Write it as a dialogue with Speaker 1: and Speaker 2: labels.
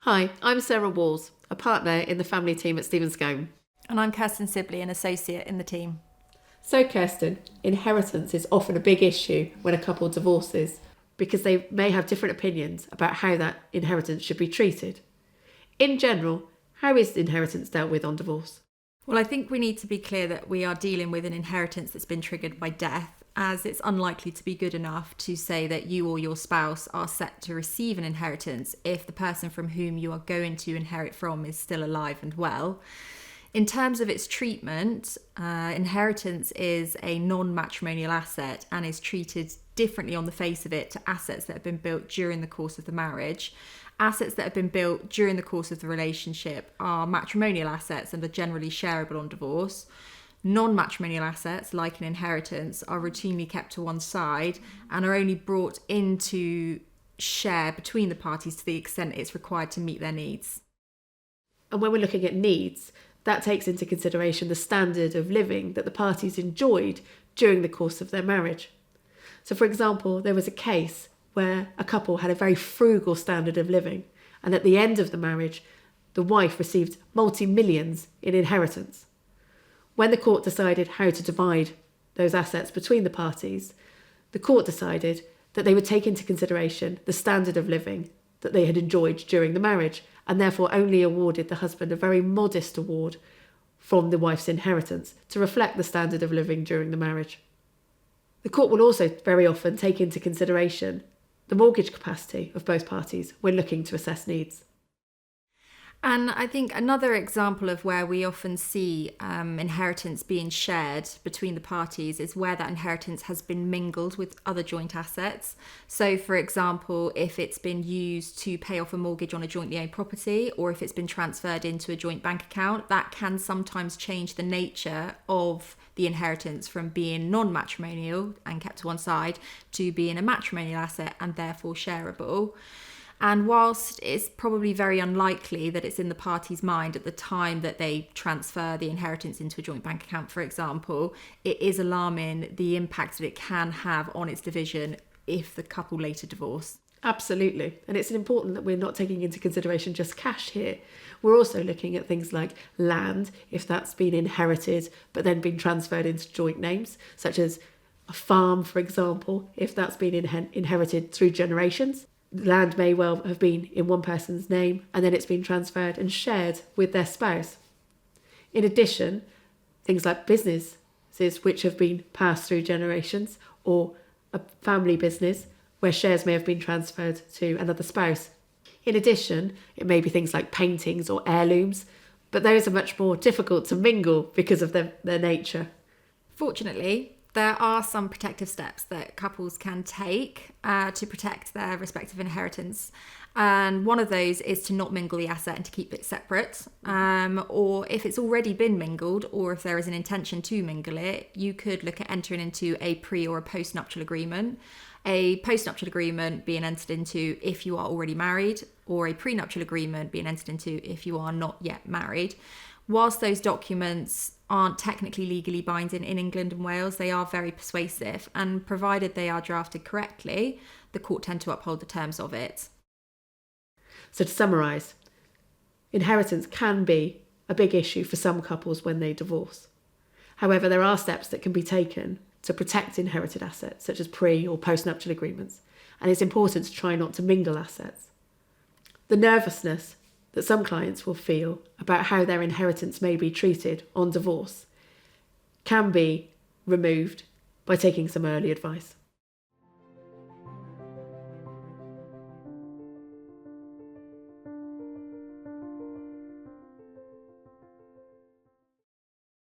Speaker 1: Hi, I'm Sarah Walls, a partner in the family team at Scown.
Speaker 2: And I'm Kirstin Sibley, an associate in the team.
Speaker 1: So, Kirstin, inheritance is often a big issue when a couple divorces because they may have different opinions about how that inheritance should be treated. In general, how is inheritance dealt with on divorce?
Speaker 2: Well, I think we need to be clear that we are dealing with an inheritance that's been triggered by death, as it's unlikely to be good enough to say that you or your spouse are set to receive an inheritance if the person from whom you are going to inherit from is still alive and well. In terms of its treatment, inheritance is a non-matrimonial asset and is treated differently on the face of it to assets that have been built during the course of the marriage. Assets that have been built during the course of the relationship are matrimonial assets and are generally shareable on divorce. Non-matrimonial assets, like an inheritance, are routinely kept to one side and are only brought into share between the parties to the extent it's required to meet their needs.
Speaker 1: And when we're looking at needs, that takes into consideration the standard of living that the parties enjoyed during the course of their marriage. So, for example, there was a case where a couple had a very frugal standard of living, and at the end of the marriage, the wife received multi-millions in inheritance. When the court decided how to divide those assets between the parties, the court decided that they would take into consideration the standard of living that they had enjoyed during the marriage, and therefore only awarded the husband a very modest award from the wife's inheritance to reflect the standard of living during the marriage. The court will also very often take into consideration the mortgage capacity of both parties when looking to assess needs.
Speaker 2: And I think another example of where we often see inheritance being shared between the parties is where that inheritance has been mingled with other joint assets. So, for example, if it's been used to pay off a mortgage on a jointly owned property, or if it's been transferred into a joint bank account, that can sometimes change the nature of the inheritance from being non-matrimonial and kept to one side to being a matrimonial asset and therefore shareable. And whilst it's probably very unlikely that it's in the party's mind at the time that they transfer the inheritance into a joint bank account, for example, it is alarming the impact that it can have on its division if the couple later divorce.
Speaker 1: Absolutely. And it's important that we're not taking into consideration just cash here. We're also looking at things like land, if that's been inherited but then been transferred into joint names, such as a farm, for example, if that's been inherited through generations. Land may well have been in one person's name and then it's been transferred and shared with their spouse. In addition, things like businesses which have been passed through generations, or a family business where shares may have been transferred to another spouse. In addition, it may be things like paintings or heirlooms, but those are much more difficult to mingle because of their nature.
Speaker 2: Fortunately, there are some protective steps that couples can take to protect their respective inheritance. And one of those is to not mingle the asset and to keep it separate. Or if it's already been mingled, or if there is an intention to mingle it, you could look at entering into a pre or a post-nuptial agreement. A post-nuptial agreement being entered into if you are already married, or a prenuptial agreement being entered into if you are not yet married. Whilst those documents aren't technically legally binding in England and Wales, they are very persuasive, and provided they are drafted correctly, the court tend to uphold the terms of it.
Speaker 1: So to summarise, inheritance can be a big issue for some couples when they divorce. However, there are steps that can be taken to protect inherited assets, such as pre- or post-nuptial agreements, and it's important to try not to mingle assets. The nervousness that some clients will feel about how their inheritance may be treated on divorce can be removed by taking some early advice.